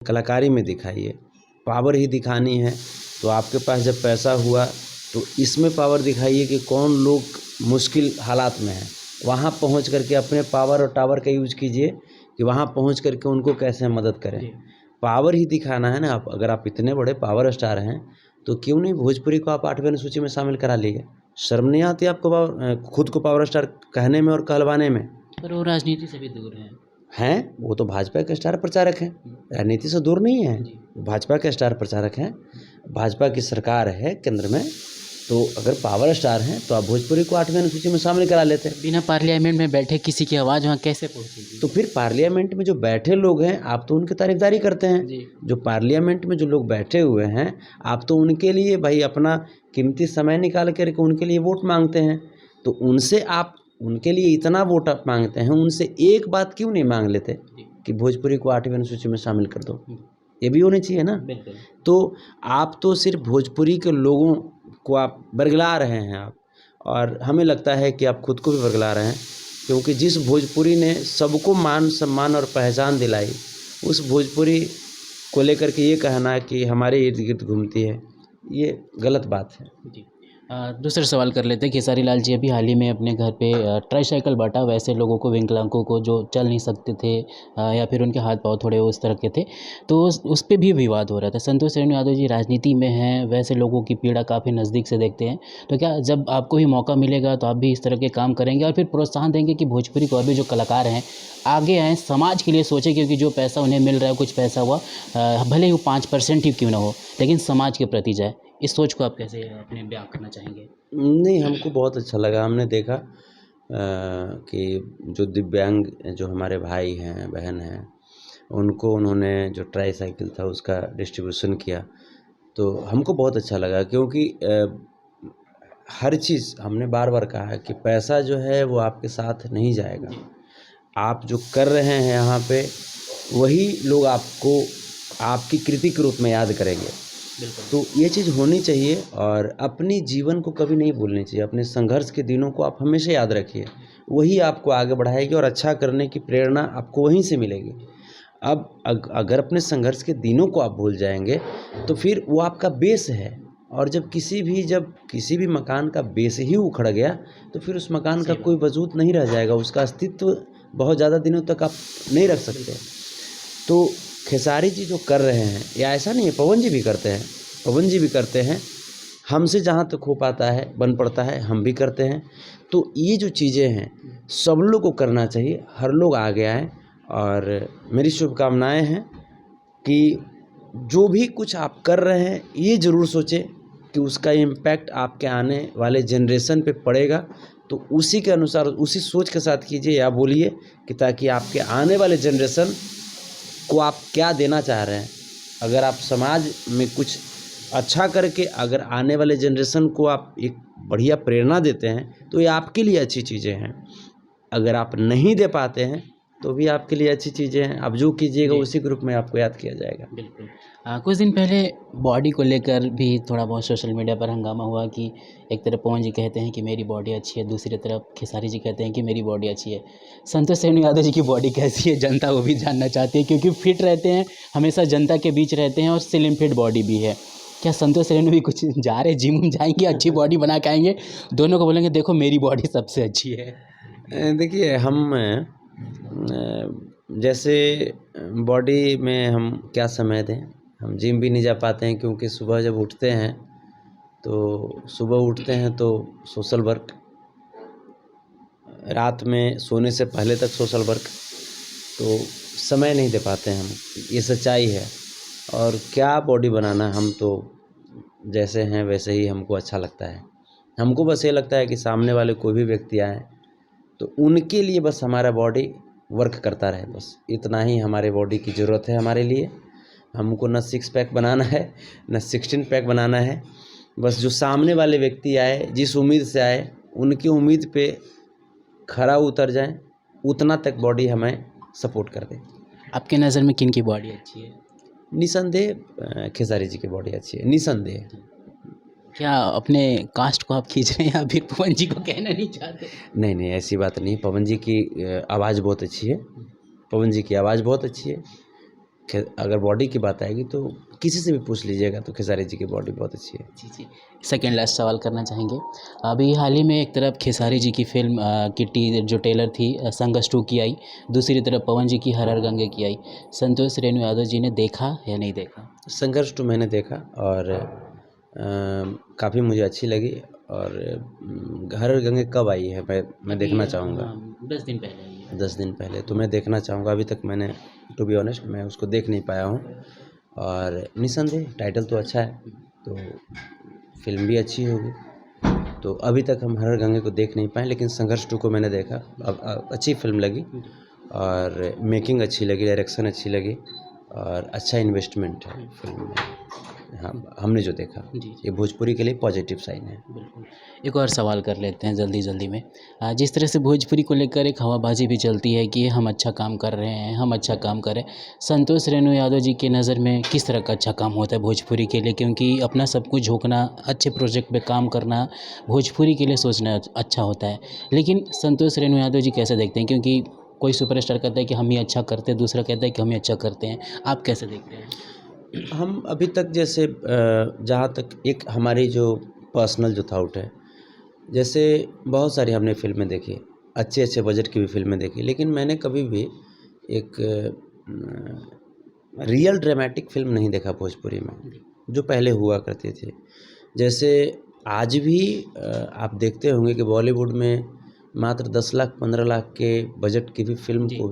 कलाकारी में दिखाइए, पावर ही दिखानी है तो आपके पास जब पैसा हुआ तो इसमें पावर दिखाइए कि कौन लोग मुश्किल हालात में हैं, वहाँ पहुँच करके अपने पावर और टावर का यूज कीजिए कि वहाँ पहुँच करके उनको कैसे मदद करें। पावर ही दिखाना है ना। आप अगर आप इतने बड़े पावर स्टार हैं तो क्यों नहीं भोजपुरी को आप 8वें अनुसूची में शामिल करा लीजिए। शर्म नहीं आती आपको खुद को पावर स्टार कहने में और कहलवाने में? पर वो राजनीति से भी दूर हैं, वो तो भाजपा के स्टार प्रचारक हैं, राजनीति से दूर नहीं है। भाजपा के स्टार प्रचारक हैं, भाजपा की सरकार है केंद्र में, तो अगर पावर स्टार हैं तो आप भोजपुरी को 8वें अनुसूची में शामिल करा लेते हैं। बिना पार्लियामेंट में बैठे किसी की आवाज़ वहाँ कैसे पहुँचेगी? तो फिर पार्लियामेंट में जो बैठे लोग हैं आप तो उनकी तारीफदारी करते हैं। जो पार्लियामेंट में जो लोग बैठे हुए हैं आप तो उनके लिए भाई अपना कीमती समय निकाल करके उनके लिए वोट मांगते हैं। तो उनसे आप उनके लिए इतना वोट आप मांगते हैं, उनसे एक बात क्यों नहीं मांग लेते कि भोजपुरी को 8वें अनुसूची में शामिल कर दो? ये भी होनी चाहिए ना। तो आप तो सिर्फ भोजपुरी के लोगों को आप बरगला रहे हैं आप, और हमें लगता है कि आप खुद को भी बरगला रहे हैं, क्योंकि जिस भोजपुरी ने सबको मान सम्मान और पहचान दिलाई, उस भोजपुरी को लेकर के ये कहना कि हमारे इर्द गिर्द घूमती है, ये गलत बात है। दूसरा सवाल कर लेते हैं। खेसारी लाल जी अभी हाल ही में अपने घर पे ट्राईसाइकिल बांटा, वैसे लोगों को, विकलांगों को जो चल नहीं सकते थे या फिर उनके हाथ पाँव थोड़े उस तरह के थे, तो उस पे भी विवाद हो रहा था। संतोष रेणु यादव जी राजनीति में हैं, वैसे लोगों की पीड़ा काफ़ी नज़दीक से देखते हैं, तो क्या जब आपको भी मौका मिलेगा तो आप भी इस तरह के काम करेंगे और फिर प्रोत्साहन देंगे कि भोजपुरी को अभी जो कलाकार हैं आगे आएँ, समाज के लिए सोचें, क्योंकि जो पैसा उन्हें मिल रहा है, कुछ पैसा हुआ भले ही वो 5% ही क्यों ना हो, लेकिन समाज के प्रति जाए? इस सोच को आप कैसे अपने बयां करना चाहेंगे? नहीं, हमको बहुत अच्छा लगा। हमने देखा कि जो दिव्यांग जो हमारे भाई हैं, बहन हैं, उनको उन्होंने जो ट्राईसाइकिल था उसका डिस्ट्रीब्यूशन किया, तो हमको बहुत अच्छा लगा। क्योंकि हर चीज़ हमने बार-बार कहा है कि पैसा जो है वो आपके साथ नहीं जाएगा। आप जो कर रहे हैं यहाँ पे, वही लोग आपको आपकी कृति के रूप में याद करेंगे। तो ये चीज़ होनी चाहिए, और अपनी जीवन को कभी नहीं भूलनी चाहिए। अपने संघर्ष के दिनों को आप हमेशा याद रखिए, वही आपको आगे बढ़ाएगी और अच्छा करने की प्रेरणा आपको वहीं से मिलेगी। अब अगर अपने संघर्ष के दिनों को आप भूल जाएंगे तो फिर वो आपका बेस है, और जब किसी भी मकान का बेस ही उखड़ गया तो फिर उस मकान का कोई वजूद नहीं रह जाएगा, उसका अस्तित्व बहुत ज़्यादा दिनों तक आप नहीं रख सकते। तो खेसारी जी जो कर रहे हैं, या ऐसा नहीं है, पवन जी भी करते हैं, हमसे जहाँ तक हो पाता है, बन पड़ता है, हम भी करते हैं। तो ये जो चीज़ें हैं सब लोग को करना चाहिए, हर लोग आगे आएँ, और मेरी शुभकामनाएं हैं कि जो भी कुछ आप कर रहे हैं ये ज़रूर सोचें कि उसका इम्पैक्ट आपके आने वाले जनरेशन पे पड़ेगा, तो उसी के अनुसार उसी सोच के साथ कीजिए या बोलिए, कि ताकि आपके आने वाले जनरेशन को आप क्या देना चाह रहे हैं। अगर आप समाज में कुछ अच्छा करके अगर आने वाले जनरेशन को आप एक बढ़िया प्रेरणा देते हैं तो ये आपके लिए अच्छी चीज़ें हैं। अगर आप नहीं दे पाते हैं तो भी आपके लिए अच्छी चीज़ें हैं। आप जो कीजिएगा उसी ग्रुप में आपको याद किया जाएगा। बिल्कुल। कुछ दिन पहले बॉडी को लेकर भी थोड़ा बहुत सोशल मीडिया पर हंगामा हुआ कि एक तरफ पवन जी कहते हैं कि मेरी बॉडी अच्छी है, दूसरी तरफ खेसारी जी कहते हैं कि मेरी बॉडी अच्छी है। संतोष रेणु यादव जी की बॉडी कैसी है जनता वो भी जानना चाहती है, क्योंकि फिट रहते हैं, हमेशा जनता के बीच रहते हैं और स्लिम फिट बॉडी भी है। क्या संतोष रेणु भी कुछ जा रहे जिम जाएंगे, अच्छी बॉडी बना के आएंगे, दोनों को बोलेंगे देखो मेरी बॉडी सबसे अच्छी है? देखिए, हम जैसे बॉडी में हम क्या समय दें, हम जिम भी नहीं जा पाते हैं, क्योंकि सुबह जब उठते हैं तो सोशल वर्क, रात में सोने से पहले तक सोशल वर्क, तो समय नहीं दे पाते हैं हम, ये सच्चाई है। और क्या बॉडी बनाना, हम तो जैसे हैं वैसे ही हमको अच्छा लगता है। हमको बस ये लगता है कि सामने वाले कोई भी व्यक्ति आए तो उनके लिए बस हमारा बॉडी वर्क करता रहे, बस इतना ही हमारे बॉडी की ज़रूरत है हमारे लिए। हमको न 6 पैक बनाना है न 16 पैक बनाना है, बस जो सामने वाले व्यक्ति आए, जिस उम्मीद से आए, उनकी उम्मीद पे खरा उतर जाएं, उतना तक बॉडी हमें सपोर्ट कर दे। आपके नज़र में किन की बॉडी अच्छी है? निसंदेह खेसारी जी की बॉडी अच्छी है, निसंदेह। क्या अपने कास्ट को आप खींच रहे हैं या फिर पवन जी को कहना नहीं चाहते? नहीं, ऐसी बात नहीं। पवन जी की आवाज़ बहुत अच्छी है, पवन जी की आवाज़ बहुत अच्छी है। अगर बॉडी की बात आएगी तो किसी से भी पूछ लीजिएगा तो खेसारी जी की बॉडी बहुत अच्छी है। जी, जी। सेकंड लास्ट सवाल करना चाहेंगे। अभी हाल ही में एक तरफ खेसारी जी की फ़िल्म की जो ट्रेलर थी संघर्ष 2 की आई, दूसरी तरफ पवन जी की हर हर गंगे की आई। संतोष रेणु यादव जी ने देखा या नहीं देखा? संघर्ष 2 मैंने देखा और काफ़ी मुझे अच्छी लगी और हर हर गंगे कब आई है मैं देखना चाहूँगा। 10 दिन पहले आई है। 10 दिन पहले तो मैं देखना चाहूँगा। अभी तक मैंने टू बी ऑनेस्ट मैं उसको देख नहीं पाया हूँ और निस्संदेह टाइटल तो अच्छा है तो फिल्म भी अच्छी होगी। तो अभी तक हम हर हर गंगे को देख नहीं पाए लेकिन संघर्ष 2 को मैंने देखा। अब अच्छी फिल्म लगी और मेकिंग अच्छी लगी, डायरेक्शन अच्छी लगी और अच्छा इन्वेस्टमेंट है फिल्म में। हाँ, हमने जो देखा जी। ये भोजपुरी के लिए पॉजिटिव साइन है। बिल्कुल। एक और सवाल कर लेते हैं जल्दी-जल्दी में। जिस तरह से भोजपुरी को लेकर एक हवाबाजी भी चलती है कि हम अच्छा काम कर रहे हैं, हम अच्छा काम कर रहे हैं। संतोष रेणु यादव जी की नज़र में किस तरह का अच्छा काम होता है भोजपुरी के लिए? क्योंकि अपना सब कुछ झोंकना, अच्छे प्रोजेक्ट पे काम करना, भोजपुरी के लिए सोचना अच्छा होता है। लेकिन संतोष रेणु यादव जी कैसे देखते हैं? क्योंकि कोई सुपरस्टार कहता है कि हम ही अच्छा करते हैं, दूसरा कहता है कि हम ही अच्छा करते हैं। आप कैसे देखते हैं? हम अभी तक जैसे जहाँ तक एक हमारी जो पर्सनल जो थॉट है, जैसे बहुत सारी हमने फ़िल्में देखी, अच्छे बजट की भी फ़िल्में देखी, लेकिन मैंने कभी भी एक रियल ड्रामेटिक फ़िल्म नहीं देखा भोजपुरी में, जो पहले हुआ करती थी। जैसे आज भी आप देखते होंगे कि बॉलीवुड में मात्र 10 लाख 15 लाख के बजट की भी फ़िल्म जी। को